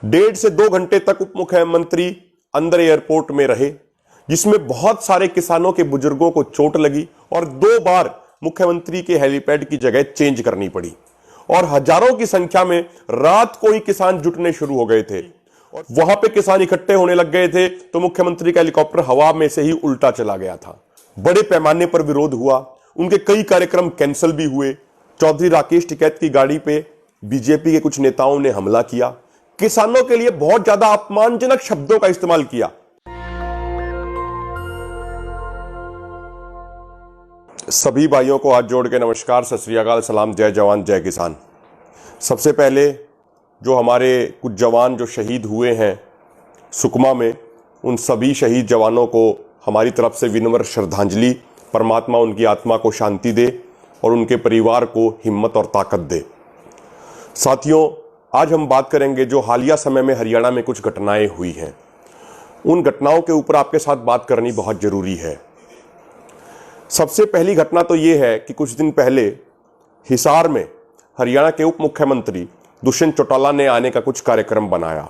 डेढ़ से 2 घंटे तक उप मुख्यमंत्री अंदर एयरपोर्ट में रहे, जिसमें बहुत सारे किसानों के बुजुर्गों को चोट लगी और 2 बार मुख्यमंत्री के हेलीपैड की जगह चेंज करनी पड़ी और हजारों की संख्या में रात को ही किसान जुटने शुरू हो गए थे और वहां पे किसान इकट्ठे होने लग गए थे तो मुख्यमंत्री का हेलीकॉप्टर हवा में से ही उल्टा चला गया था। बड़े पैमाने पर विरोध हुआ, उनके कई कार्यक्रम कैंसिल भी हुए। चौधरी राकेश टिकैत की गाड़ी पे बीजेपी के कुछ नेताओं ने हमला किया, किसानों के लिए बहुत ज्यादा अपमानजनक शब्दों का इस्तेमाल किया। सभी भाइयों को हाथ जोड़ के नमस्कार, सत श्री अकाल, सलाम, जय जवान जय किसान। सबसे पहले जो हमारे कुछ जवान जो शहीद हुए हैं सुकमा में, उन सभी शहीद जवानों को हमारी तरफ से विनम्र श्रद्धांजलि। परमात्मा उनकी आत्मा को शांति दे और उनके परिवार को हिम्मत और ताकत दे। साथियों, आज हम बात करेंगे जो हालिया समय में हरियाणा में कुछ घटनाएं हुई हैं, उन घटनाओं के ऊपर आपके साथ बात करनी बहुत जरूरी है। सबसे पहली घटना तो ये है कि कुछ दिन पहले हिसार में हरियाणा के उप मुख्यमंत्री दुष्यंत चौटाला ने आने का कुछ कार्यक्रम बनाया।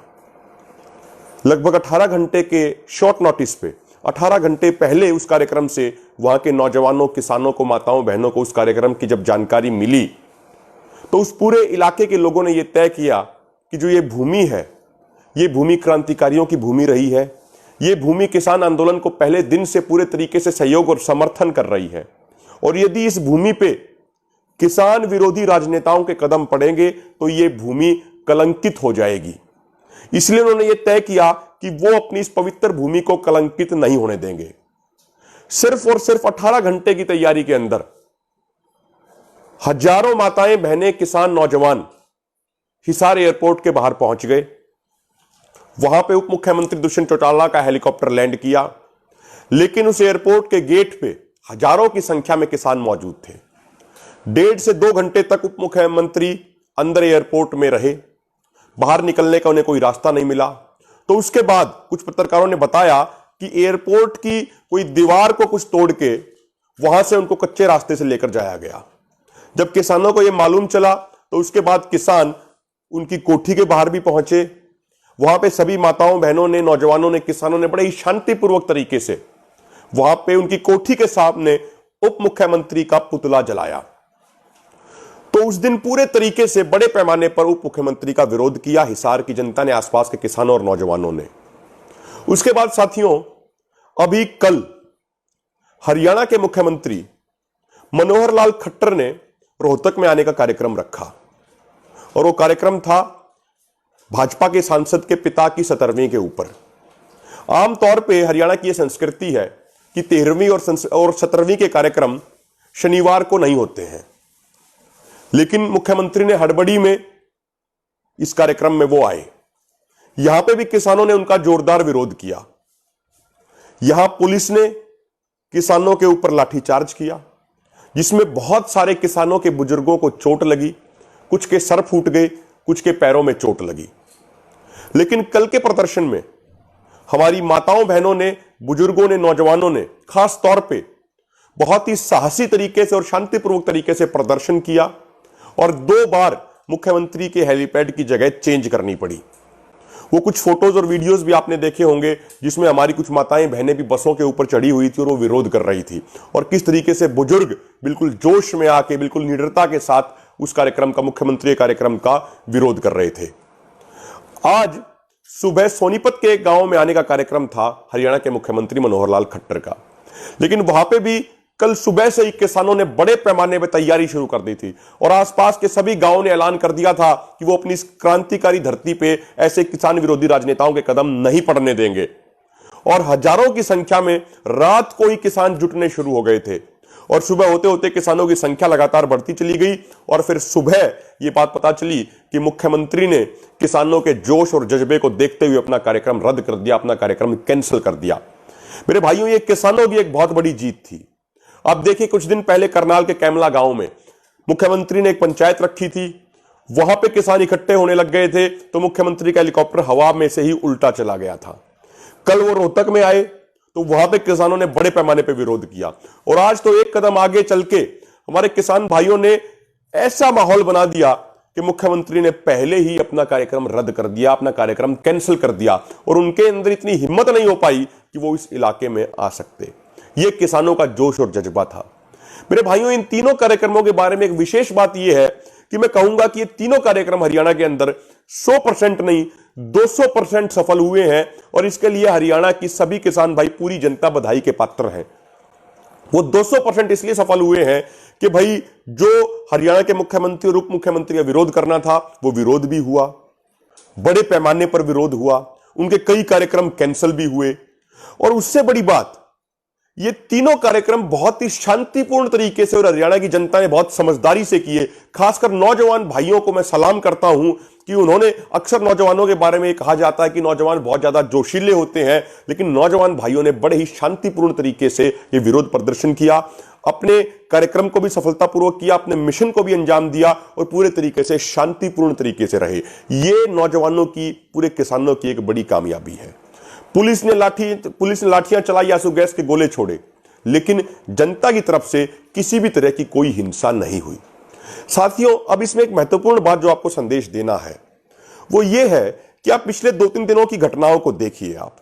लगभग 18 घंटे के शॉर्ट नोटिस पे 18 घंटे पहले उस कार्यक्रम से वहां के नौजवानों, किसानों को, माताओं, बहनों को उस कार्यक्रम की जब जानकारी मिली तो उस पूरे इलाके के लोगों ने यह तय किया कि जो ये भूमि है, ये भूमि क्रांतिकारियों की भूमि रही है। ये भूमि किसान आंदोलन को पहले दिन से पूरे तरीके से सहयोग और समर्थन कर रही है और यदि इस भूमि पे किसान विरोधी राजनेताओं के कदम पड़ेंगे तो ये भूमि कलंकित हो जाएगी। इसलिए उन्होंने ये तय किया कि वो अपनी इस पवित्र भूमि को कलंकित नहीं होने देंगे। सिर्फ और सिर्फ 18 घंटे की तैयारी के अंदर हजारों माताएं, बहनें, किसान, नौजवान हिसार एयरपोर्ट के बाहर पहुंच गए। वहां पे उप मुख्यमंत्री दुष्यंत चौटाला का हेलीकॉप्टर लैंड किया, लेकिन उस एयरपोर्ट के गेट पे हजारों की संख्या में किसान मौजूद थे। 1.5 से 2 घंटे तक उप मुख्यमंत्री अंदर एयरपोर्ट में रहे, बाहर निकलने का उन्हें कोई रास्ता नहीं मिला। तो उसके बाद कुछ पत्रकारों ने बताया कि एयरपोर्ट की कोई दीवार को कुछ तोड़ के वहां से उनको कच्चे रास्ते से लेकर जाया गया। जब किसानों को यह मालूम चला तो उसके बाद किसान उनकी कोठी के बाहर भी पहुंचे। वहां पे सभी माताओं, बहनों ने, नौजवानों ने, किसानों ने बड़े ही शांतिपूर्वक तरीके से वहां पे उनकी कोठी के सामने उप मुख्यमंत्री का पुतला जलाया। तो उस दिन पूरे तरीके से बड़े पैमाने पर उप मुख्यमंत्री का विरोध किया हिसार की जनता ने, आसपास के किसानों और नौजवानों ने। उसके बाद साथियों, अभी कल हरियाणा के मुख्यमंत्री मनोहर लाल खट्टर ने रोहतक में आने का कार्यक्रम रखा और वो कार्यक्रम था भाजपा के सांसद के पिता की 17वीं के ऊपर। आमतौर पे हरियाणा की यह संस्कृति है कि 13वीं और 17वीं के कार्यक्रम शनिवार को नहीं होते हैं, लेकिन मुख्यमंत्री ने हड़बड़ी में इस कार्यक्रम में वो आए। यहां पे भी किसानों ने उनका जोरदार विरोध किया। यहां पुलिस ने किसानों के ऊपर लाठीचार्ज किया, जिसमें बहुत सारे किसानों के बुजुर्गों को चोट लगी, कुछ के सर फूट गए, कुछ के पैरों में चोट लगी। लेकिन कल के प्रदर्शन में हमारी माताओं, बहनों ने, बुजुर्गों ने, नौजवानों ने खास तौर पे बहुत ही साहसी तरीके से और शांतिपूर्वक तरीके से प्रदर्शन किया और 2 बार मुख्यमंत्री के हेलीपैड की जगह चेंज करनी पड़ी। वो कुछ फोटोज और वीडियोस भी आपने देखे होंगे जिसमें हमारी कुछ माताएं, बहनें भी बसों के ऊपर चढ़ी हुई थी और वो विरोध कर रही थी और किस तरीके से बुजुर्ग बिल्कुल जोश में आके, बिल्कुल निडरता के साथ उस कार्यक्रम का, मुख्यमंत्री कार्यक्रम का विरोध कर रहे थे। आज सुबह सोनीपत के एक गांव में आने का कार्यक्रम था हरियाणा के मुख्यमंत्री मनोहर लाल खट्टर का, लेकिन वहां पे भी कल सुबह से ही किसानों ने बड़े पैमाने पर तैयारी शुरू कर दी थी और आसपास के सभी गांवों ने ऐलान कर दिया था कि वो अपनी इस क्रांतिकारी धरती पे ऐसे किसान विरोधी राजनेताओं के कदम नहीं पड़ने देंगे। और हजारों की संख्या में रात को ही किसान जुटने शुरू हो गए थे और सुबह होते होते किसानों की संख्या लगातार बढ़ती चली गई और फिर सुबह ये बात पता चली कि मुख्यमंत्री ने किसानों के जोश और जज्बे को देखते हुए अपना कार्यक्रम रद्द कर दिया, अपना कार्यक्रम कैंसिल कर दिया। मेरे भाइयों, ये किसानों की एक बहुत बड़ी जीत थी। अब देखिए, कुछ दिन पहले करनाल के कैमला गांव में मुख्यमंत्री ने एक पंचायत रखी थी, वहां पे किसान इकट्ठे होने लग गए थे तो मुख्यमंत्री का हेलीकॉप्टर हवा में से ही उल्टा चला गया था। कल वो रोहतक में आए तो वहां पे किसानों ने बड़े पैमाने पे विरोध किया और आज तो एक कदम आगे चल के हमारे किसान भाइयों ने ऐसा माहौल बना दिया कि मुख्यमंत्री ने पहले ही अपना कार्यक्रम रद्द कर दिया, अपना कार्यक्रम कैंसिल कर दिया और उनके अंदर इतनी हिम्मत नहीं हो पाई कि वो इस इलाके में आ सकते। ये किसानों का जोश और जज्बा था। मेरे भाइयों, इन तीनों कार्यक्रमों के बारे में एक विशेष बात यह है कि मैं कहूंगा कि ये तीनों कार्यक्रम हरियाणा के अंदर 100% नहीं 200% सफल हुए हैं और इसके लिए हरियाणा की सभी किसान भाई, पूरी जनता बधाई के पात्र हैं। वो 200% इसलिए सफल हुए हैं कि भाई जो हरियाणा के मुख्यमंत्री और उप मुख्यमंत्री का विरोध करना था वो विरोध भी हुआ, बड़े पैमाने पर विरोध हुआ, उनके कई कार्यक्रम कैंसिल भी हुए और उससे बड़ी बात, ये तीनों कार्यक्रम बहुत ही शांतिपूर्ण तरीके से और हरियाणा की जनता ने बहुत समझदारी से किए। खासकर नौजवान भाइयों को मैं सलाम करता हूं कि उन्होंने, अक्सर नौजवानों के बारे में कहा जाता है कि नौजवान बहुत ज्यादा जोशीले होते हैं, लेकिन नौजवान भाइयों ने बड़े ही शांतिपूर्ण तरीके से ये विरोध प्रदर्शन किया, अपने कार्यक्रम को भी सफलतापूर्वक किया, अपने मिशन को भी अंजाम दिया और पूरे तरीके से शांतिपूर्ण तरीके से रहे। ये नौजवानों की, पूरे किसानों की एक बड़ी कामयाबी है। पुलिस ने लाठियां चलाई, आंसू गैस के गोले छोड़े, लेकिन जनता की तरफ से किसी भी तरह की कोई हिंसा नहीं हुई। साथियों, अब इसमें एक महत्वपूर्ण बात जो आपको संदेश देना है वो ये है कि आप पिछले 2-3 दिनों की घटनाओं को देखिए। आप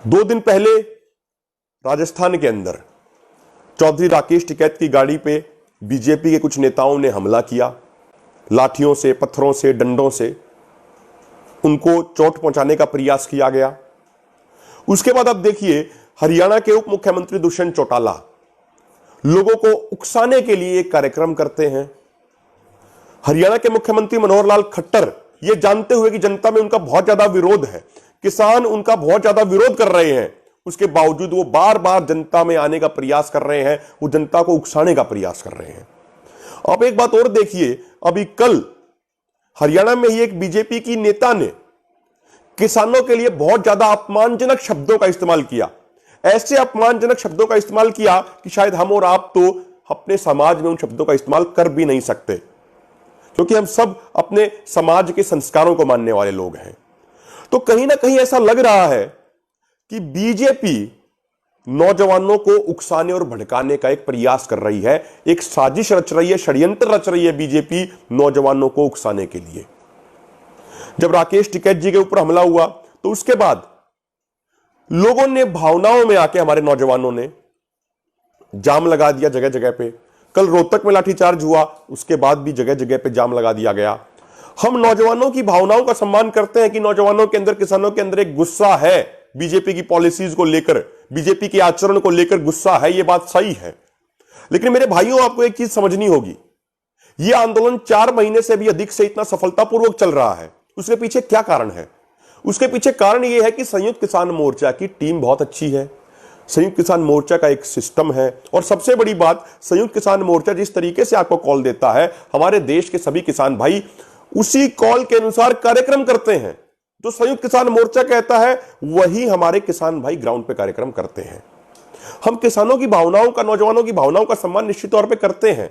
2 दिन पहले राजस्थान के अंदर चौधरी राकेश टिकैत की गाड़ी पे बीजेपी के कुछ नेताओं ने हमला किया, लाठियों से, पत्थरों से, डंडों से उनको चोट पहुंचाने का प्रयास किया गया। उसके बाद आप देखिए, हरियाणा के उप मुख्यमंत्री दुष्यंत चौटाला लोगों को उकसाने के लिए एक कार्यक्रम करते हैं। हरियाणा के मुख्यमंत्री मनोहर लाल खट्टर, ये जानते हुए कि जनता में उनका बहुत ज्यादा विरोध है, किसान उनका बहुत ज्यादा विरोध कर रहे हैं, उसके बावजूद वो बार बार जनता में आने का प्रयास कर रहे हैं, वो जनता को उकसाने का प्रयास कर रहे हैं। आप एक बात और देखिए, अभी कल हरियाणा में ही एक बीजेपी की नेता ने किसानों के लिए बहुत ज्यादा अपमानजनक शब्दों का इस्तेमाल किया। ऐसे अपमानजनक शब्दों का इस्तेमाल किया कि शायद हम और आप तो अपने समाज में उन शब्दों का इस्तेमाल कर भी नहीं सकते, क्योंकि हम सब अपने समाज के संस्कारों को मानने वाले लोग हैं। तो कहीं ना कहीं ऐसा लग रहा है कि बीजेपी नौजवानों को उकसाने और भड़काने का एक प्रयास कर रही है, एक साजिश रच रही है, षड्यंत्र रच रही है बीजेपी नौजवानों को उकसाने के लिए। जब राकेश टिकैत जी के ऊपर हमला हुआ तो उसके बाद लोगों ने भावनाओं में आके, हमारे नौजवानों ने जाम लगा दिया जगह जगह पे। कल रोहतक में लाठीचार्ज हुआ, उसके बाद भी जगह जगह पे जाम लगा दिया गया। हम नौजवानों की भावनाओं का सम्मान करते हैं कि नौजवानों के अंदर, किसानों के अंदर एक गुस्सा है, बीजेपी की पॉलिसीज को लेकर, बीजेपी के आचरण को लेकर गुस्सा है, यह बात सही है। लेकिन मेरे भाइयों, आपको एक चीज समझनी होगी, यह आंदोलन 4 महीने से भी अधिक से इतना सफलतापूर्वक चल रहा है, उसके पीछे क्या कारण है? उसके पीछे कारण यह है कि संयुक्त किसान मोर्चा की टीम बहुत अच्छी है, संयुक्त किसान मोर्चा का एक सिस्टम है, और सबसे बड़ी बात, संयुक्त किसान मोर्चा जिस तरीके से आपको कॉल देता है, हमारे देश के सभी किसान भाई उसी कॉल के अनुसार कार्यक्रम करते हैं। जो संयुक्त किसान मोर्चा कहता है वही हमारे किसान भाई ग्राउंड पे कार्यक्रम करते हैं। हम किसानों की भावनाओं का, नौजवानों की भावनाओं का सम्मान निश्चित तौर पे करते हैं,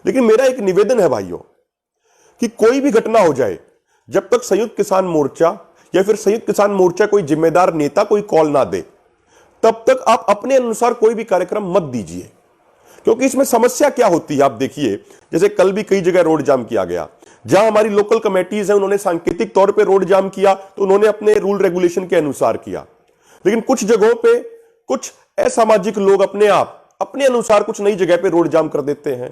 लेकिन मेरा एक निवेदन है भाइयों कि कोई भी घटना हो जाए, जब तक संयुक्त किसान मोर्चा या फिर संयुक्त किसान मोर्चा कोई जिम्मेदार नेता कोई कॉल ना दे, तब तक आप अपने अनुसार कोई भी कार्यक्रम मत दीजिए। क्योंकि इसमें समस्या क्या होती है, आप देखिए, जैसे कल भी कई जगह रोड जाम किया गया। जहां हमारी लोकल कमेटीज हैं, उन्होंने सांकेतिक तौर पे रोड जाम किया तो उन्होंने अपने रूल रेगुलेशन के अनुसार किया, लेकिन कुछ जगहों पे कुछ असामाजिक लोग अपने आप अपने अनुसार कुछ नई जगह पे रोड जाम कर देते हैं।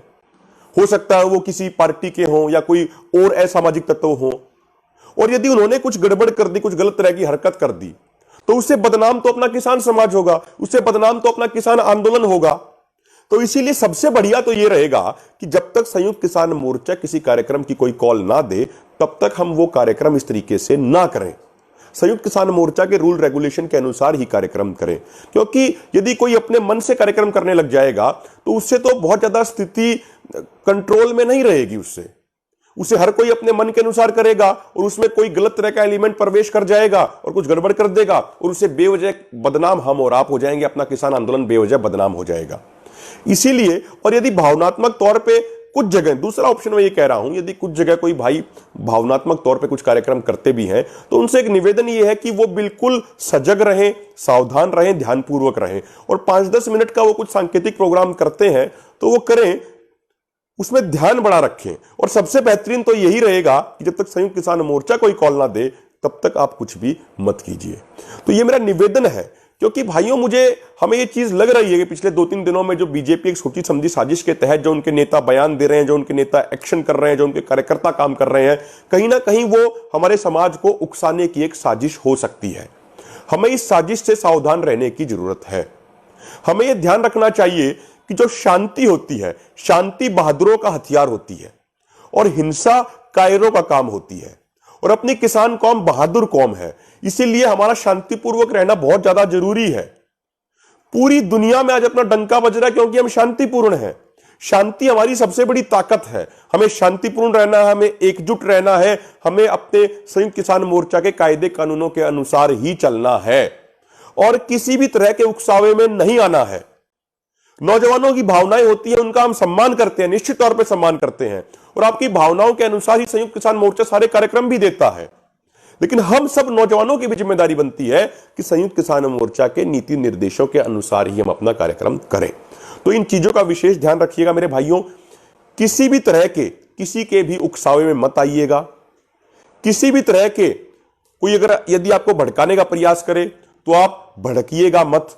हो सकता है वो किसी पार्टी के हों या कोई और असामाजिक तत्व हों, और यदि उन्होंने कुछ गड़बड़ कर दी, कुछ गलत तरह की हरकत कर दी, तो उससे बदनाम तो अपना किसान समाज होगा, उससे बदनाम तो अपना किसान आंदोलन होगा। तो इसीलिए सबसे बढ़िया तो यह रहेगा कि जब तक संयुक्त किसान मोर्चा किसी कार्यक्रम की कोई कॉल ना दे, तब तक हम वो कार्यक्रम इस तरीके से ना करें। संयुक्त किसान मोर्चा के रूल रेगुलेशन के अनुसार ही कार्यक्रम करें, क्योंकि यदि कोई अपने मन से कार्यक्रम करने लग जाएगा तो उससे तो बहुत ज्यादा स्थिति कंट्रोल में नहीं रहेगी। उसे हर कोई अपने मन के अनुसार करेगा और उसमें कोई गलत तरह का एलिमेंट प्रवेश कर जाएगा और कुछ गड़बड़ कर देगा, और उससे बेवजह बदनाम हम और आप हो जाएंगे, अपना किसान आंदोलन बेवजह बदनाम हो जाएगा। इसीलिए, और यदि भावनात्मक तौर पे कुछ जगह, दूसरा ऑप्शन मैं ये कह रहा हूं, यदि कुछ जगह कोई भाई भावनात्मक तौर पे कुछ कार्यक्रम करते भी हैं, तो उनसे एक निवेदन ये है कि वो बिल्कुल सजग रहें, सावधान रहें, ध्यानपूर्वक रहें, और 5-10 मिनट का वो कुछ सांकेतिक प्रोग्राम करते हैं तो वो करें, उसमें ध्यान बड़ा रखें। और सबसे बेहतरीन तो यही रहेगा कि जब तक संयुक्त किसान मोर्चा कोई कॉल ना दे तब तक आप कुछ भी मत कीजिए। तो ये मेरा निवेदन है, क्योंकि भाइयों हमें ये चीज लग रही है कि पिछले 2-3 दिनों में जो बीजेपी एक सोची समझी साजिश के तहत जो उनके नेता बयान दे रहे हैं, जो उनके नेता एक्शन कर रहे हैं, जो उनके कार्यकर्ता काम कर रहे हैं, कहीं ना कहीं वो हमारे समाज को उकसाने की एक साजिश हो सकती है। हमें इस साजिश से सावधान रहने की जरूरत है। हमें यह ध्यान रखना चाहिए कि जो शांति होती है, शांति बहादुरों का हथियार होती है और हिंसा कायरों का काम होती है। और अपनी किसान कौम बहादुर कौम है, इसीलिए हमारा शांतिपूर्वक रहना बहुत ज्यादा जरूरी है। पूरी दुनिया में आज अपना डंका बज रहा है क्योंकि हम शांतिपूर्ण हैं। शांति हमारी सबसे बड़ी ताकत है। हमें शांतिपूर्ण रहना है, हमें एकजुट रहना है, हमें अपने संयुक्त किसान मोर्चा के कायदे कानूनों के अनुसार ही चलना है और किसी भी तरह के उकसावे में नहीं आना है। नौजवानों की भावनाएं होती है, उनका हम सम्मान करते हैं, निश्चित तौर पर सम्मान करते हैं और आपकी भावनाओं के अनुसार ही संयुक्त किसान मोर्चा सारे कार्यक्रम भी देता है। लेकिन हम सब नौजवानों की भी जिम्मेदारी बनती है कि संयुक्त किसान मोर्चा के नीति निर्देशों के अनुसार ही हम अपना कार्यक्रम करें। तो इन चीजों का विशेष ध्यान रखिएगा मेरे भाइयों। किसी भी तरह के किसी के भी उकसावे में मत आइएगा। किसी भी तरह के कोई यदि आपको भड़काने का प्रयास करे तो आप भड़किएगा मत।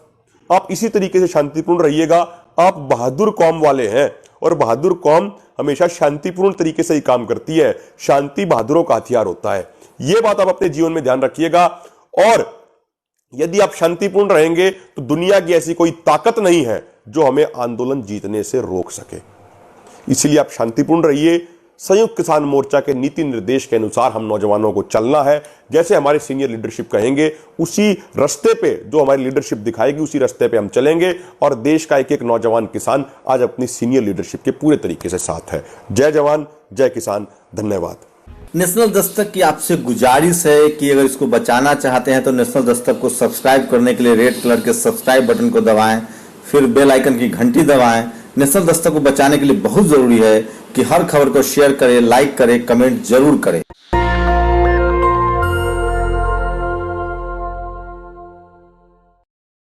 आप इसी तरीके से शांतिपूर्ण रहिएगा। आप बहादुर कौम वाले हैं और बहादुर कौम हमेशा शांतिपूर्ण तरीके से ही काम करती है। शांति बहादुरों का हथियार होता है। यह बात आप अपने जीवन में ध्यान रखिएगा। और यदि आप शांतिपूर्ण रहेंगे तो दुनिया की ऐसी कोई ताकत नहीं है जो हमें आंदोलन जीतने से रोक सके। इसलिए आप शांतिपूर्ण रहिए। संयुक्त किसान मोर्चा के नीति निर्देश के अनुसार हम नौजवानों को चलना है। जैसे हमारे सीनियर लीडरशिप कहेंगे उसी रास्ते पे, जो हमारी लीडरशिप दिखाएगी उसी रास्ते पे हम चलेंगे और देश का एक एक नौजवान किसान आज अपनी सीनियर लीडरशिप के पूरे तरीके से साथ है। जय जवान जय किसान। धन्यवाद। नेशनल दस्तक की आपसे गुजारिश है कि अगर इसको बचाना चाहते हैं तो नेशनल दस्तक को सब्सक्राइब करने के लिए रेड कलर के सब्सक्राइब बटन को दबाएं, फिर बेल आइकन की घंटी दबाएं। नेशनल दस्तक को बचाने के लिए बहुत जरूरी है कि हर खबर को शेयर करें, लाइक करें, कमेंट जरूर करें।